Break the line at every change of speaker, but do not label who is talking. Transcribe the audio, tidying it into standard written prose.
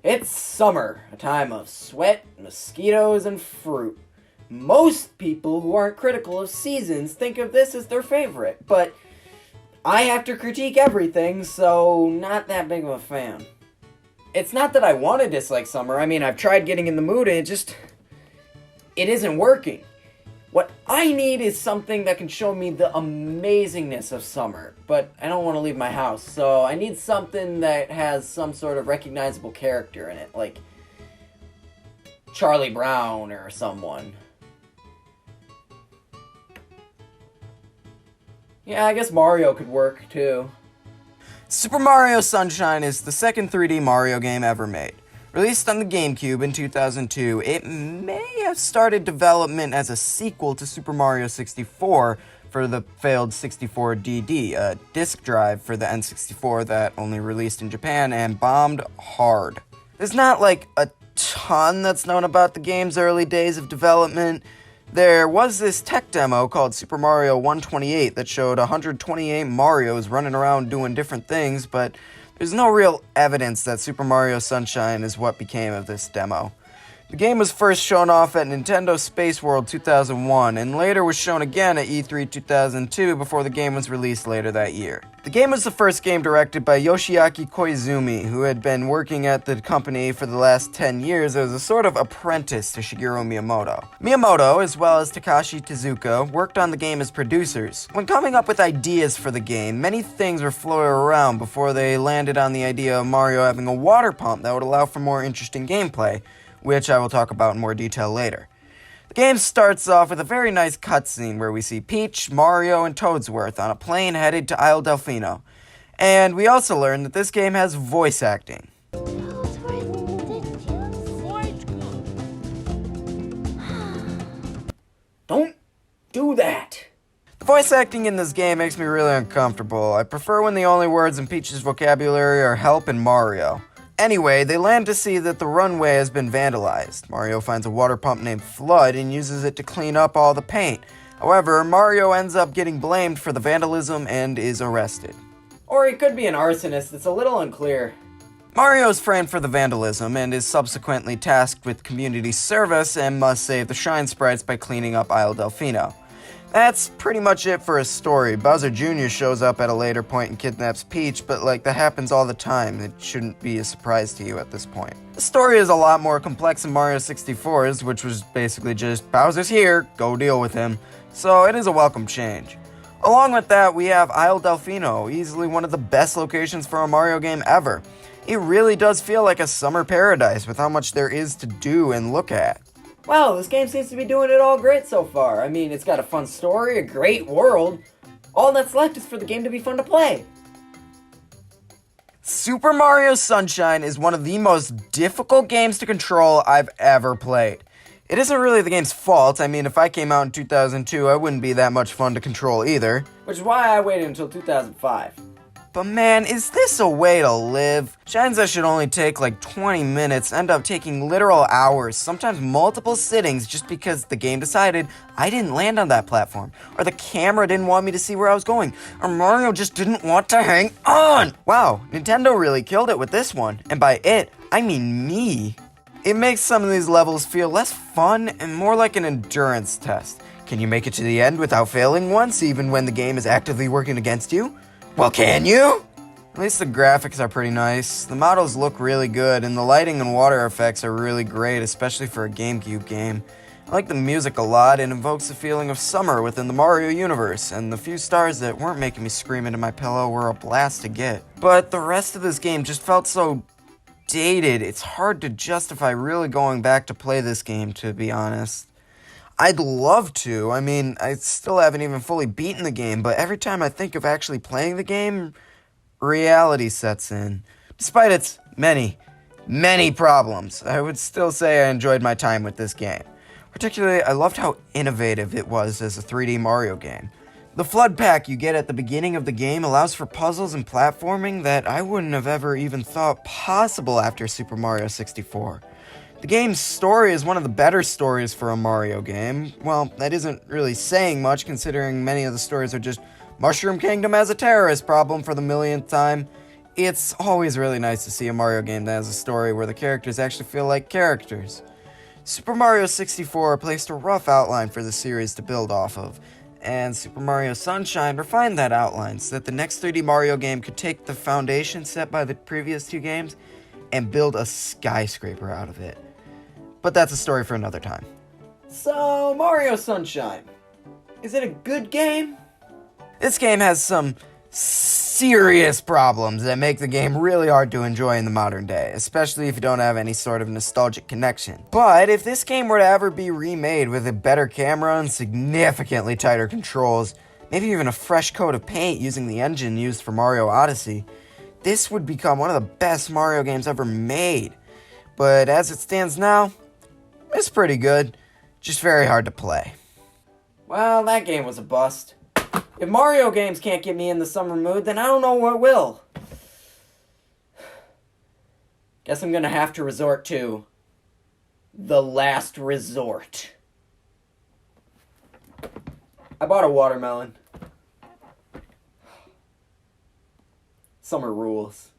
It's summer, a time of sweat, mosquitoes, and fruit. Most people who aren't critical of seasons think of this as their favorite, but I have to critique everything, so not that big of a fan. It's not that I want to dislike summer. I mean, I've tried getting in the mood and it isn't working. What I need is something that can show me the amazingness of summer, but I don't want to leave my house, so I need something that has some sort of recognizable character in it, like Charlie Brown or someone. Yeah, I guess Mario could work, too. Super Mario Sunshine is the second 3D Mario game ever made. Released on the GameCube in 2002, it may have started development as a sequel to Super Mario 64 for the failed 64DD, a disk drive for the N64 that only released in Japan and bombed hard. There's not like a ton that's known about the game's early days of development. There was this tech demo called Super Mario 128 that showed 128 Marios running around doing different things, but there's no real evidence that Super Mario Sunshine is what became of this demo. The game was first shown off at Nintendo Space World 2001, and later was shown again at E3 2002 before the game was released later that year. The game was the first game directed by Yoshiaki Koizumi, who had been working at the company for the last 10 years as a sort of apprentice to Shigeru Miyamoto. Miyamoto, as well as Takashi Tezuka, worked on the game as producers. When coming up with ideas for the game, many things were floating around before they landed on the idea of Mario having a water pump that would allow for more interesting gameplay, which I will talk about in more detail later. The game starts off with a very nice cutscene where we see Peach, Mario, and Toadsworth on a plane headed to Isle Delfino. And we also learn that this game has voice acting. Don't do that! The voice acting in this game makes me really uncomfortable. I prefer when the only words in Peach's vocabulary are help and Mario. Anyway, they land to see that the runway has been vandalized. Mario finds a water pump named Flood and uses it to clean up all the paint. However, Mario ends up getting blamed for the vandalism and is arrested. Or he could be an arsonist, it's a little unclear. Mario is framed for the vandalism and is subsequently tasked with community service and must save the shrine sprites by cleaning up Isle Delfino. That's pretty much it for his story. Bowser Jr. shows up at a later point and kidnaps Peach, but that happens all the time. It shouldn't be a surprise to you at this point. The story is a lot more complex than Mario 64's, which was basically just, Bowser's here, go deal with him. So it is a welcome change. Along with that, we have Isle Delfino, easily one of the best locations for a Mario game ever. It really does feel like a summer paradise with how much there is to do and look at. Wow, this game seems to be doing it all great so far. I mean, it's got a fun story, a great world. All that's left is for the game to be fun to play. Super Mario Sunshine is one of the most difficult games to control I've ever played. It isn't really the game's fault. I mean, if I came out in 2002, I wouldn't be that much fun to control either. Which is why I waited until 2005. But man, is this a way to live? Shines that should only take 20 minutes end up taking literal hours, sometimes multiple sittings, just because the game decided I didn't land on that platform, or the camera didn't want me to see where I was going, or Mario just didn't want to hang on! Wow, Nintendo really killed it with this one, and by it, I mean me. It makes some of these levels feel less fun and more like an endurance test. Can you make it to the end without failing once, even when the game is actively working against you? Well, can you? At least the graphics are pretty nice, the models look really good, and the lighting and water effects are really great, especially for a GameCube game. I like the music a lot, it invokes a feeling of summer within the Mario universe, and the few stars that weren't making me scream into my pillow were a blast to get. But the rest of this game just felt so dated, it's hard to justify really going back to play this game, to be honest. I'd love to. I mean, I still haven't even fully beaten the game, but every time I think of actually playing the game, reality sets in. Despite its many, many problems, I would still say I enjoyed my time with this game. Particularly, I loved how innovative it was as a 3D Mario game. The Flood Pack you get at the beginning of the game allows for puzzles and platforming that I wouldn't have ever even thought possible after Super Mario 64. The game's story is one of the better stories for a Mario game. Well, that isn't really saying much considering many of the stories are just Mushroom Kingdom has a terrorist problem for the millionth time. It's always really nice to see a Mario game that has a story where the characters actually feel like characters. Super Mario 64 placed a rough outline for the series to build off of, and Super Mario Sunshine refined that outline so that the next 3D Mario game could take the foundation set by the previous two games and build a skyscraper out of it. But that's a story for another time. So, Mario Sunshine. Is it a good game? This game has some serious problems that make the game really hard to enjoy in the modern day, especially if you don't have any sort of nostalgic connection. But if this game were to ever be remade with a better camera and significantly tighter controls, maybe even a fresh coat of paint using the engine used for Mario Odyssey, this would become one of the best Mario games ever made. But as it stands now, it's pretty good, just very hard to play. Well, that game was a bust. If Mario games can't get me in the summer mood, then I don't know what will. Guess I'm gonna have to resort to the last resort. I bought a watermelon. Summer rules.